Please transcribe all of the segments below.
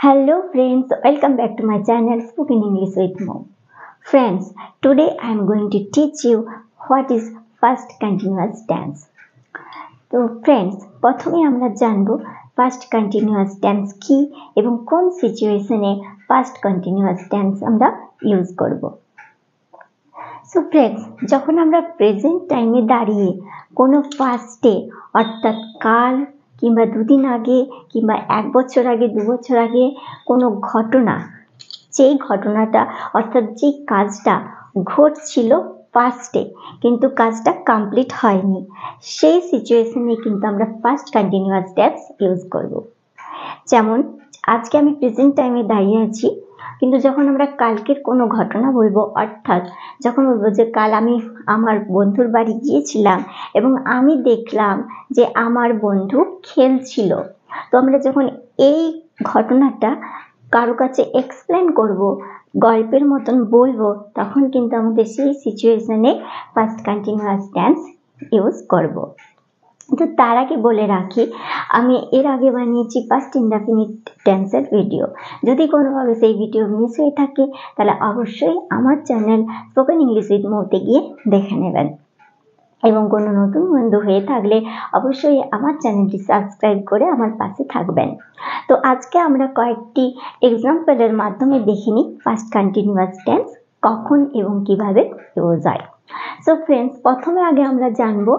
Hello friends, welcome back to my channel Spoken English with Mo. Friends, today I am going to teach you what is past continuous tense. তো friends, প্রথমে আমরা জানব past continuous tense কি এবং কোন সিচুয়েশনে past continuous tense আমরা use করব। সো ফ্রেন্ডস, যখন আমরা প্রেজেন্ট টাইমে দাঁড়িয়ে কোনো পাস্টে অর্থাৎ কাল কিংবা দুদিন আগে কিংবা 1 বছর আগে 2 বছর আগে কোনো ঘটনা, যেই ঘটনাটা অর্থাৎ যে কাজটা ঘটছিল পাস্টে কিন্তু কাজটা কমপ্লিট হয়নি, সেই সিচুয়েশনে কিন্তু আমরা পাস্ট কন্টিনিউয়াস টেন্স ইউজ করব। যেমন আজকে আমি প্রেজেন্ট টাইমে দাঁড়িয়ে আছি, কিন্তু যখন আমরা কালকের কোনো ঘটনা বলবো, অর্থাৎ যখন বলবো যে কাল আমি আমার বন্ধুর বাড়ি গিয়েছিলাম এবং আমি দেখলাম যে আমার বন্ধু খেলছিল, তো আমরা যখন এই ঘটনাটা কারো কাছে এক্সপ্লেন করব, গল্পের মতন বলবো, তখন কিন্তু আমাদের সেই সিচুয়েশনে পাস্ট কন্টিনিউয়াস টেন্স ইউজ করব। তো তার আগে বলে রাখি, আমি এর আগে বানিয়েছি পাস্ট ইনডেফিনিট টেন্সের ভিডিও। যদি কোনোভাবে সেই ভিডিও মিস হয়ে থাকে তাহলে অবশ্যই আমার চ্যানেল স্পোকেন ইংলিশ উইথ মোতে গিয়ে দেখে নেবেন, এবং কোনো নতুন বন্ধু হয়ে থাকলে অবশ্যই আমার চ্যানেলটি সাবস্ক্রাইব করে আমার পাশে থাকবেন। তো আজকে আমরা কয়েকটি এক্সাম্পলের মাধ্যমে দেখে নিই পাস্ট কন্টিনিউয়াস টেন্স কখন এবং কিভাবে ইউজ হয়। সো ফ্রেন্ডস, প্রথমে আগে আমরা জানবো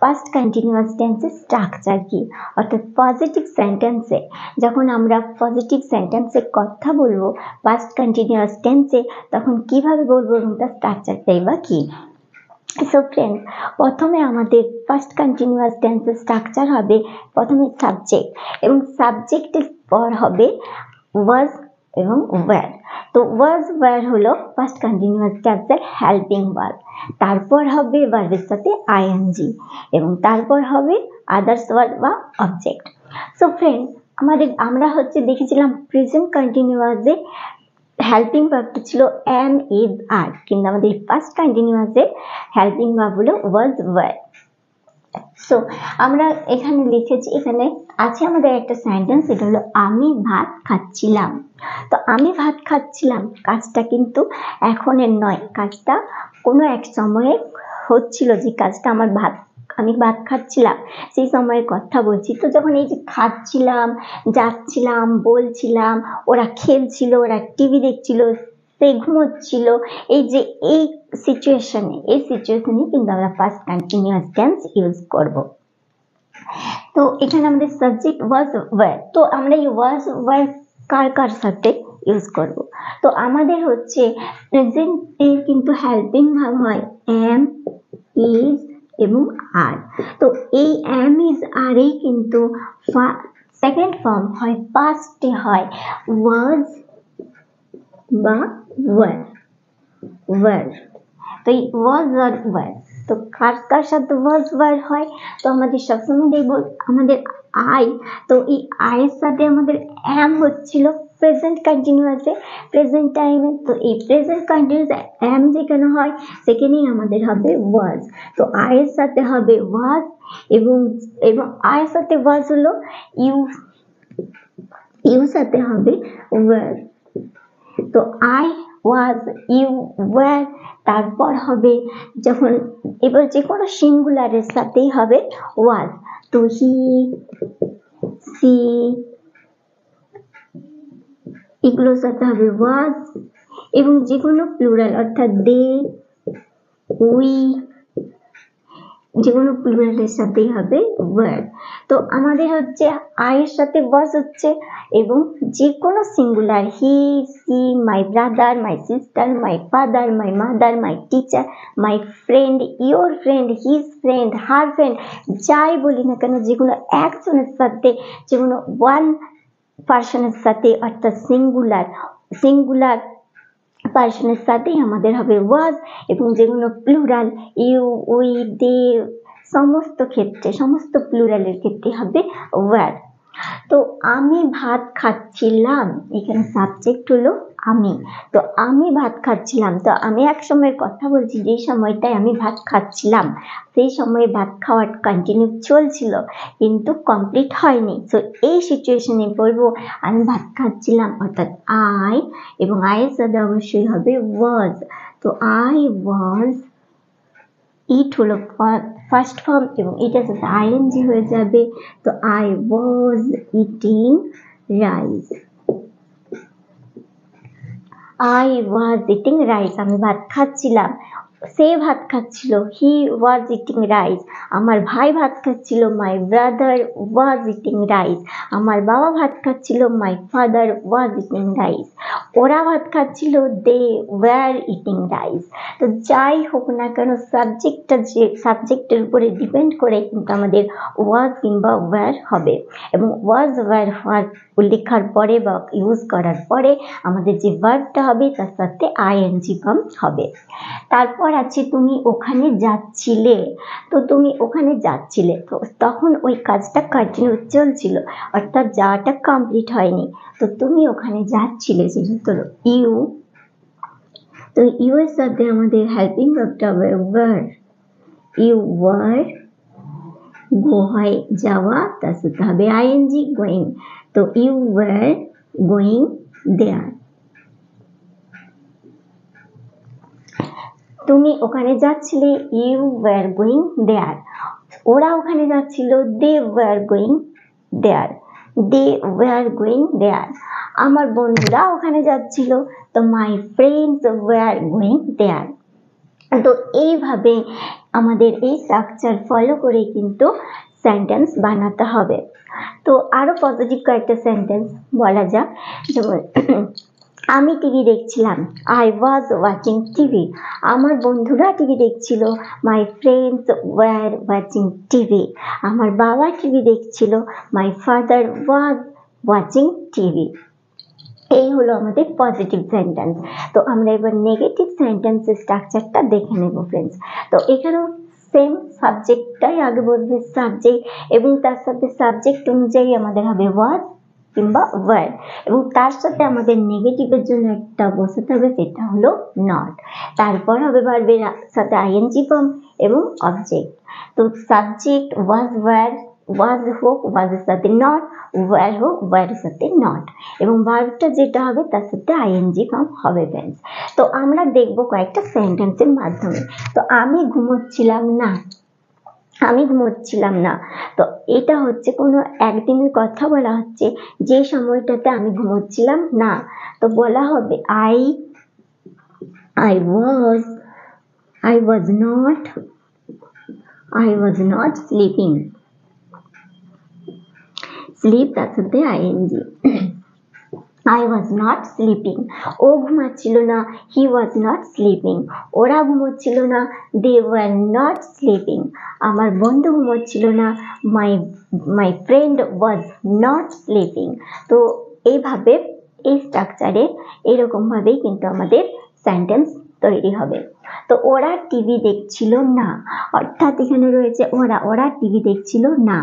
পাস্ট কন্টিনিউয়াস টেন্সের স্ট্রাকচার কি, অর্থাৎ পজিটিভ সেন্টেন্সে যখন আমরা পজিটিভ সেন্টেন্সে কথা বলবো পাস্ট কন্টিনিউয়াস টেন্সে, তখন কিভাবে বলবো এবং তার স্ট্রাকচারটাই বা কি। সো ফ্রেন্ডস, প্রথমে আমাদের ফার্স্ট কন্টিনিউয়াস টেন্সের স্ট্রাকচার হবে প্রথমে সাবজেক্ট, এবং সাবজেক্টের পর হবে ওয়াজ এবং ওয়্যার। তো ওয়াজ ওয়্যার হলো ফার্স্ট কন্টিনিউয়াস টেন্সের হেল্পিং ভার্ব, তারপর হবে ভার্বের সাথে আইএনজি, এবং তারপর হবে আদার্স ভার্ব বা অবজেক্ট। সো ফ্রেন্ডস, আমরা দেখেছিলাম প্রেজেন্ট কন্টিনিউয়াসে হেল্পিং ভার্বটা ছিল এম ইজ আর, কিন্তু আমাদের ফার্স্ট কন্টিনিউয়াসে হেল্পিং ভার্ব হলো ওয়াজ ওয়্যার। সো আমরা এখানে লিখেছি, এখানে আছে আমাদের একটা সেন্টেন্স, এটা হলো আমি ভাত খাচ্ছিলাম। তো আমি ভাত খাচ্ছিলাম কাজটা কিন্তু এখনের নয়, কাজটা কোনো এক সময়ে হচ্ছিল, যে কাজটা আমি ভাত খাচ্ছিলাম সেই সময়ের কথা বলছি। তো যখন এই যে খাচ্ছিলাম, যাচ্ছিলাম, বলছিলাম, ওরা খেলছিল, ওরা টিভি দেখছিল, সে ঘুমোচ্ছিল, এই সিচুয়েশনে কিন্তু আমরা পাস্ট কন্টিনিউয়াস টেন্স ইউজ করব। তো এখানে আমাদের সাবজেক্ট ওয়াজ ওয়্যার, তো আমরা এই ওয়াজ ওয়্যার কার সাথে ইউজ করব। তো আমাদের প্রেজেন্ট এর কিন্তু হেল্পিং ভার্ব হয় এম, ইজ এবং আর। তো এই এম, ইজ, আর এই কিন্তু সেকেন্ড ফর্ম হয়, পাস্টে হয় ওয়াজ বা ওয়্যার। তো এই ওয়াজ আর ওয়্যার, তো কার সাথে ওয়াজ ওয়্যার হয়, তো আমাদের সবসময় দেখবো আমাদের আই, তো এই আয়ের সাথে আমাদের এম হচ্ছিল প্রেজেন্ট কন্টিনিউয়াসে, প্রেজেন্ট টাইমে। তো এই প্রেজেন্ট কন্টিনিউয়াসে এম যেখানে হয় সেখানেই আমাদের হবে ওয়াজ। তো আয়ের সাথে হবে ওয়াজ, এবং আয়ের সাথে ওয়াজ হলো ইউ সাথে হবে ওয়্যার। তো আই, ওয়াজ, ইউ, ওয়্যার, তারপর হবে যখন এবার যে কোনো সিঙ্গুলারের সাথেই হবে ওয়াজ। তো হি, সি, এগুলোর সাথে হবে ওয়াজ, এবং যে কোনো প্লুরাল অর্থাৎ দে, উই, যে কোনো প্লুরালের সাথেই হবে ওয়্যার। তো আমাদের আয়ের সাথে ওয়াজ হচ্ছে, এবং যে কোনো singular he, she, my brother, my sister, my father, my mother, my teacher, my friend, your friend, his friend, her friend, যাই বলি না কেন, যেগুলো একজনের সাথে, যেগুলো ওয়ান পার্সনের সাথে অর্থাৎ সিঙ্গুলার পার্সনের সাথেই আমাদের হবে ওয়াজ, এবং যেগুলো প্লুরাল ইউ, উই, দে, সমস্ত প্লুরালের ক্ষেত্রে হবে ওয়্যার। তো আমি ভাত খাচ্ছিলাম, এখানে সাবজেক্ট হলো আমি। তো আমি ভাত খাচ্ছিলাম, তো আমি এক সময়ের কথা বলছি যেই সময়টায় আমি ভাত খাচ্ছিলাম, সেই সময়ে ভাত খাওয়ার কন্টিনিউ চলছিল কিন্তু কমপ্লিট হয়নি। তো এই সিচুয়েশনে বলবো আমি ভাত খাচ্ছিলাম, অর্থাৎ আই, এবং আয়ের সাথে অবশ্যই হবে ওয়াজ। তো আই ওয়াজ, ইট হলো ফার্স্ট ফর্ম এবং এটার সাথে আইএনজি হয়ে যাবে। তো I was eating rice, I was eating rice, আমি ভাত খাচ্ছিলাম, সে ভাত খাচ্ছিল, হি ওয়াজ ইটিং রাইস, আমার ভাই ভাত খাচ্ছিল, my brother was eating rice, আমার বাবা ভাত খাচ্ছিল, my father was eating rice, ওরা ভাত খাচ্ছিল, দে ওয়ার ইটিং রাইস। তো যাই হোক না কেন সাবজেক্টটা যে সাবজেক্টের উপরে ডিপেন্ড করে কিন্তু আমাদের ওয়াজ কিংবা ওয়ার হবে, এবং ওয়াজ ওয়ার লেখার পরে বা ইউজ করার পরে আমাদের যে ভার্বটা হবে তার সাথে আইএনজি ফর্ম হবে। তারপর আছে তুমি ওখানে যাচ্ছিলে, তো তুমি ওখানে যাচ্ছিলে, তো তখন ওই কাজটা কন্টিনিউ চলছিল, অর্থাৎ যাওয়াটা কমপ্লিট হয়নি। তো তুমি ওখানে যাচ্ছিলে, সেটা হলো ইউ। তো ইউ এর সাথে আমাদের হেল্পিং ভার্বটা হবে ওয়ার, ইউ ওয়ার, গো হয় যাওয়া, তার সাথে হবে আইএনজি গোয়িং। তো ইউ ওয়ার গোয়িং দেয়ার, তুমি ওখানে যাচ্ছিলে, ইউ ওয়ার গোয়িং দেয়ার, ওরা ওখানে যাচ্ছিল, they were going there, they were going there, আমার বন্ধুরা ওখানে যাচ্ছিল, তো my friends were going there. তো এইভাবে আমাদের এই স্ট্রাকচার ফলো করে কিন্তু সেন্টেন্স বানাতে হবে। তো আরো পজিটিভ কয়েকটা সেন্টেন্স বলা যাক, যেমন আমি টিভি দেখছিলাম, আই ওয়াজ ওয়াচিং টিভি, আমার বন্ধুরা টিভি দেখছিল, মাই ফ্রেন্ডস ওয়ার ওয়াচিং টিভি, আমার বাবা টিভি দেখছিল, my father was watching TV. এই হলো আমাদের পজিটিভ সেন্টেন্স। তো আমরা এবার নেগেটিভ সেন্টেন্সের স্ট্রাকচারটা দেখে নেব ফ্রেন্ডস। তো এখানেও সেম সাবজেক্টটাই আগে বসবে, সাবজেক্ট, এবং তার সাথে সাবজেক্ট অনুযায়ী আমাদের হবে ওয়াজ কিংবা ওয়ার, এবং তার সাথে আমাদের নেগেটিভের জন্য একটা বসাতে হবে, সেটা হলো নট। তারপর হবে ভার্বের সাথে আইএনজি ফর্ম এবং অবজেক্ট। তো সাবজেক্ট ওয়াজ ওয়ার, ওয়াজ হোক ওয়াজের সাথে নট, ওয়ার হোক ওয়ারের সাথে নট, এবং ভার্বটা যেটা হবে তার সাথে আইএনজি ফর্ম হবে ফ্রেন্ডস। তো আমরা দেখব কয়েকটা সেন্টেন্সের মাধ্যমে। তো আমি ঘুমোচ্ছিলাম না, আমি ঘুমোচ্ছিলাম না, তো এটা হচ্ছে কোনো একদিনের কথা বলা হচ্ছে যে সময়টাতে আমি ঘুমোচ্ছিলাম না। তো বলা হবে I was not sleeping, sleep তার সাথে ING. I was not sleeping, ও ঘুমাচ্ছিল না, he was not sleeping, ওরা ঘুমোচ্ছিল না, they were not sleeping, আমার বন্ধু ঘুমোচ্ছিল না, my friend was not sleeping। তো এইভাবে এই স্ট্রাকচারে এরকম ভাবেই কিন্তু আমাদের সেন্টেন্স তৈরি হবে। তো ওরা টিভি দেখছিল না, অর্থাৎ এখানে রয়েছে ওরা টিভি দেখছিল না,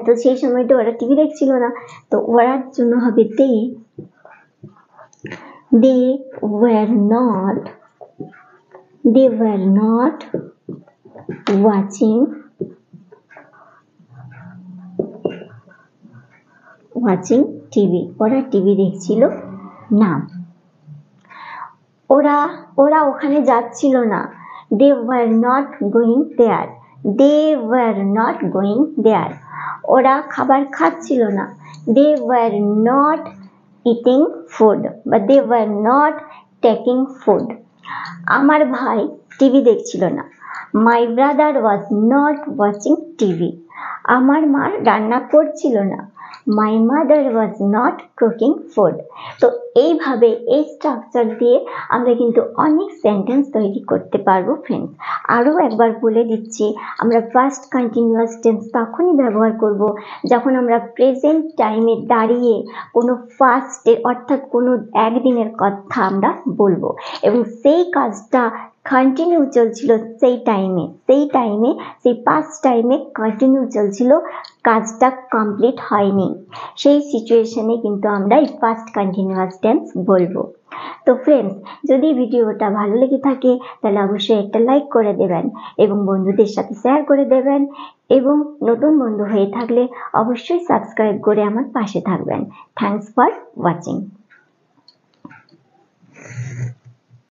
তো সেই সময়টা ওরা টিভি দেখছিল না, তো ওরার জন্য হবে they were not watching TV, ওরা টিভি দেখছিল না। ওরা ওখানে যাচ্ছিল না, they were not going there, ওরা খাবার খাচ্ছিল না, they were not eating food বা they were not taking food। আমার ভাই টিভি দেখছিল না, my brother was not watching TV। আমার মা রান্না করছিল না, my mother was not cooking food। তো এইভাবে এই স্ট্রাকচার দিয়ে আমরা কিন্তু অনেক সেন্টেন্স তৈরি করতে পারবো ফ্রেন্ডস। আরও একবার বলে দিচ্ছি, আমরা ফার্স্ট কন্টিনিউয়াস টেন্স তখনই ব্যবহার করব যখন আমরা প্রেজেন্ট টাইমে দাঁড়িয়ে কোনো ফার্স্টে অর্থাৎ কোনো একদিনের কথা আমরা বলবো, এবং সেই কাজটা কন্টিনিউ চলছিল সেই টাইমে সেই পাস্ট টাইমে কন্টিনিউ চলছিল, কাজটা কমপ্লিট হয়নি, সেই সিচুয়েশনে কিন্তু আমরা এই পাস্ট কন্টিনিউয়াস টেন্স বলবো। তো ফ্রেন্ডস, যদি ভিডিওটা ভালো লেগে থাকে তাহলে অবশ্যই একটা লাইক করে দেবেন এবং বন্ধুদের সাথে শেয়ার করে দেবেন, এবং নতুন বন্ধু হয়ে থাকলে অবশ্যই সাবস্ক্রাইব করে আমার পাশে থাকবেন। Thanks for watching.